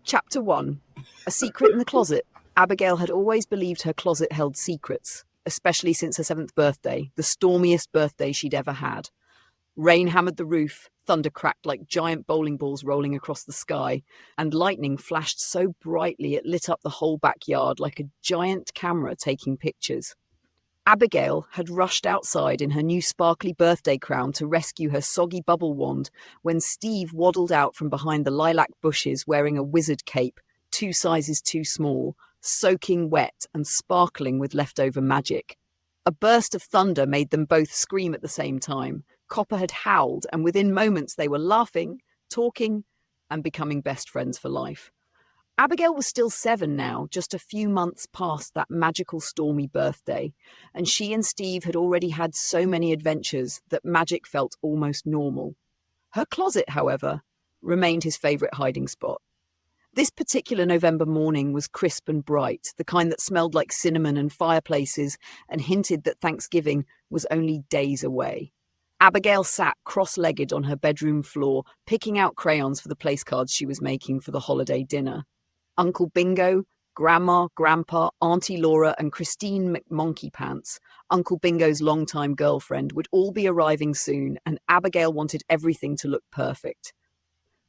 Chapter 1. A Secret in the Closet. Abigail had always believed her closet held secrets, especially since her 7th birthday, the stormiest birthday she'd ever had. Rain hammered the roof, thunder cracked like giant bowling balls rolling across the sky, and lightning flashed so brightly it lit up the whole backyard like a giant camera taking pictures. Abigail had rushed outside in her new sparkly birthday crown to rescue her soggy bubble wand when Steve waddled out from behind the lilac bushes wearing a wizard cape, 2 sizes too small, soaking wet and sparkling with leftover magic. A burst of thunder made them both scream at the same time. Copper had howled, and within moments they were laughing, talking, and becoming best friends for life. Abigail was still 7 now, just a few months past that magical stormy birthday, and she and Steve had already had so many adventures that magic felt almost normal. Her closet, however, remained his favourite hiding spot. This particular November morning was crisp and bright, the kind that smelled like cinnamon and fireplaces and hinted that Thanksgiving was only days away. Abigail sat cross-legged on her bedroom floor, picking out crayons for the place cards she was making for the holiday dinner. Uncle Bingo, Grandma, Grandpa, Auntie Laura, and Christine McMonkeypants, Uncle Bingo's longtime girlfriend, would all be arriving soon, and Abigail wanted everything to look perfect.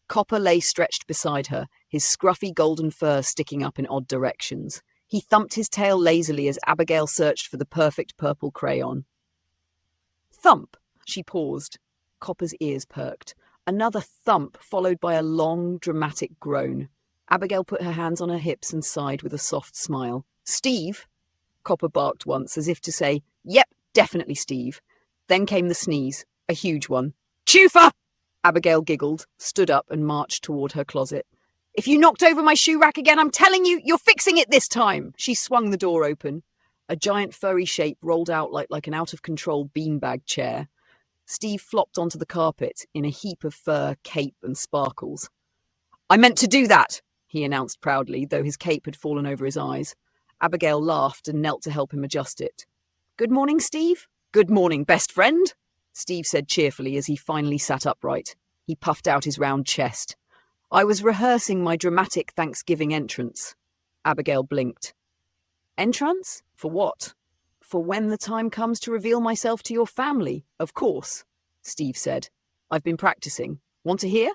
Copper lay stretched beside her, his scruffy golden fur sticking up in odd directions. He thumped his tail lazily as Abigail searched for the perfect purple crayon. Thump! She paused. Copper's ears perked. Another thump, followed by a long, dramatic groan. Abigail put her hands on her hips and sighed with a soft smile. "Steve!" Copper barked once, as if to say, "Yep, definitely Steve." Then came the sneeze, a huge one. "Chufa!" Abigail giggled, stood up and marched toward her closet. "If you knocked over my shoe rack again, I'm telling you, you're fixing it this time!" She swung the door open. A giant furry shape rolled out like an out-of-control beanbag chair. Steve flopped onto the carpet in a heap of fur, cape, and sparkles. "I meant to do that!" he announced proudly, though his cape had fallen over his eyes. Abigail laughed and knelt to help him adjust it. "Good morning, Steve." "Good morning, best friend," Steve said cheerfully as he finally sat upright. He puffed out his round chest. "I was rehearsing my dramatic Thanksgiving entrance." Abigail blinked. "Entrance? For what?" "For when the time comes to reveal myself to your family, of course," Steve said. "I've been practicing. Want to hear?"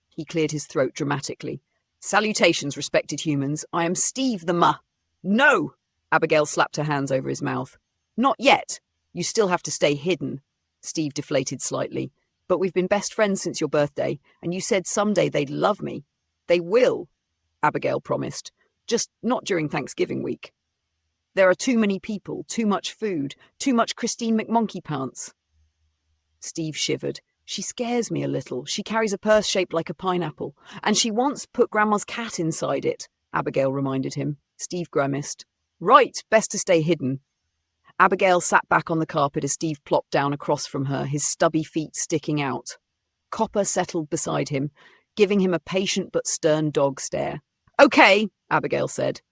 He cleared his throat dramatically. "Salutations, respected humans. I am Steve the Ma—" "No!" Abigail slapped her hands over his mouth. "Not yet. You still have to stay hidden." Steve deflated slightly. "But we've been best friends since your birthday, and you said someday they'd love me." "They will," Abigail promised. "Just not during Thanksgiving week. There are too many people, too much food, too much Christine McMonkeypants." Steve shivered. "She scares me a little. She carries a purse shaped like a pineapple, and she once put Grandma's cat inside it," Abigail reminded him. Steve grimaced. "Right, best to stay hidden." Abigail sat back on the carpet as Steve plopped down across from her, his stubby feet sticking out. Copper settled beside him, giving him a patient but stern dog stare. "Okay," Abigail said.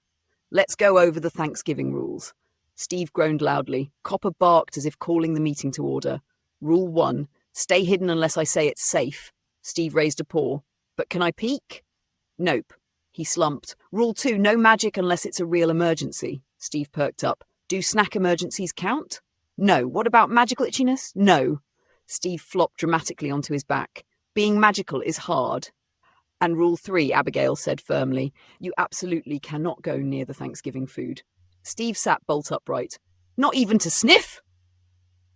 "Let's go over the Thanksgiving rules." Steve groaned loudly. Copper barked as if calling the meeting to order. Rule 1. Stay hidden unless I say it's safe. Steve raised a paw. "But can I peek?" "Nope." He slumped. "Rule 2. No magic unless it's a real emergency." Steve perked up. "Do snack emergencies count?" "No." "What about magical itchiness?" "No." Steve flopped dramatically onto his back. "Being magical is hard." "And rule 3, Abigail said firmly. You absolutely cannot go near the Thanksgiving food." Steve sat bolt upright. "Not even to sniff?"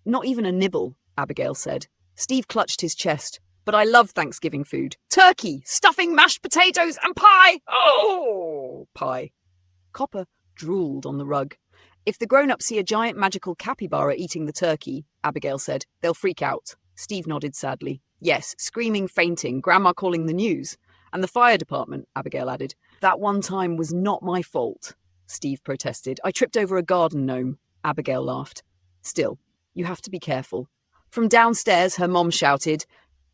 "Not even a nibble," Abigail said. Steve clutched his chest. "But I love Thanksgiving food. Turkey, stuffing, mashed potatoes, and pie! Oh, pie." Copper drooled on the rug. "If the grown-ups see a giant magical capybara eating the turkey," Abigail said, "they'll freak out." Steve nodded sadly. "Yes, screaming, fainting, Grandma calling the news. And the fire department," Abigail added. "That one time was not my fault," Steve protested. "I tripped over a garden gnome." Abigail laughed. "Still, you have to be careful." From downstairs, her mom shouted,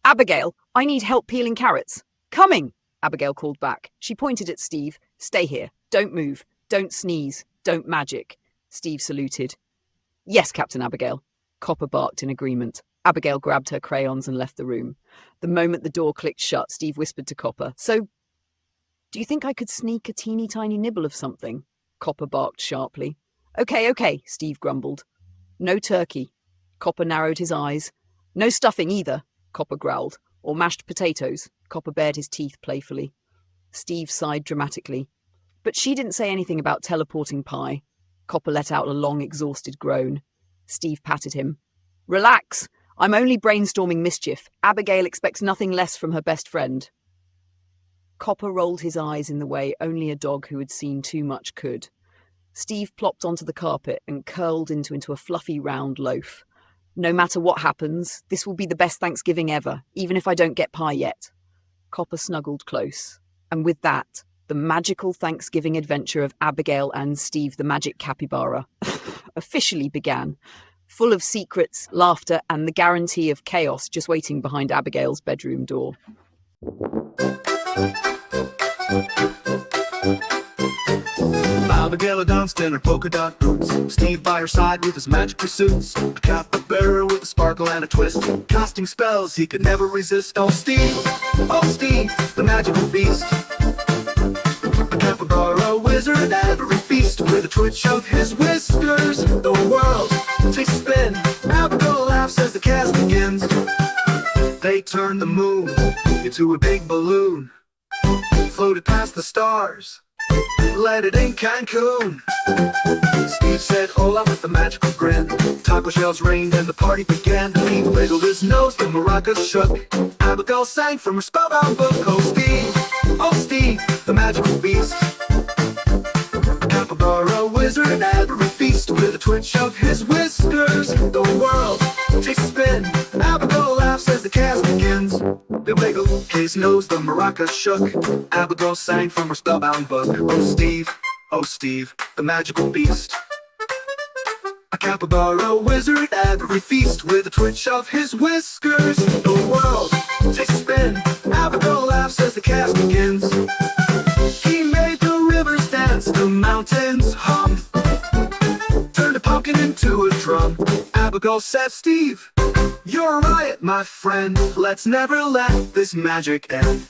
"Abigail, I need help peeling carrots." "Coming," Abigail called back. She pointed at Steve. "Stay here. Don't move. Don't sneeze. Don't magic." Steve saluted. "Yes, Captain Abigail." Copper barked in agreement. Abigail grabbed her crayons and left the room. The moment the door clicked shut, Steve whispered to Copper, "So, Do you think I could sneak a teeny tiny nibble of something? Copper barked sharply. Okay, Steve grumbled. No turkey. Copper narrowed his eyes. No stuffing either, Copper growled. Or mashed potatoes. Copper bared his teeth playfully. Steve sighed dramatically. But she didn't say anything about teleporting pie. Copper let out a long, exhausted groan. Steve patted him. Relax. I'm only brainstorming mischief. Abigail expects nothing less from her best friend. Copper rolled his eyes in the way only a dog who had seen too much could. Steve plopped onto the carpet and curled into a fluffy round loaf. No matter what happens, this will be the best Thanksgiving ever, even if I don't get pie yet. Copper snuggled close. And with that, the magical Thanksgiving adventure of Abigail and Steve the Magic Capybara officially began, full of secrets, laughter, and the guarantee of chaos just waiting behind Abigail's bedroom door. Abigail danced in her polka dot boots, Steve by her side with his magic pursuits, a capybara with a sparkle and a twist, casting spells he could never resist. Oh Steve, the magical beast, a capybara wizard at every feast. With a twitch of his whiskers, the world takes a spin. Abigail laughs as the cast begins. They turn the moon into a big balloon, floated past the stars, landed in Cancun. Steve said hola with a magical grin. Taco shells rained and the party began. He wiggled his nose, the maracas shook. Abigail sang from her spellbound book. Oh Steve, the magical beast, a capybara wizard at every feast. With a twitch of his whiskers, the world takes a spin. Abigail laughs as the cast begins. They wiggled his nose, the maracas shook. Abigail sang from her spellbound book. Oh Steve, the magical beast, a capybara wizard at every feast. With a twitch of his whiskers, the world takes a spin. Abigail laughs as the cast begins. He made the rivers dance, the mountains hum, turned a pumpkin into a drum. Abigail said, Steve, you're right, my friend. Let's never let this magic end.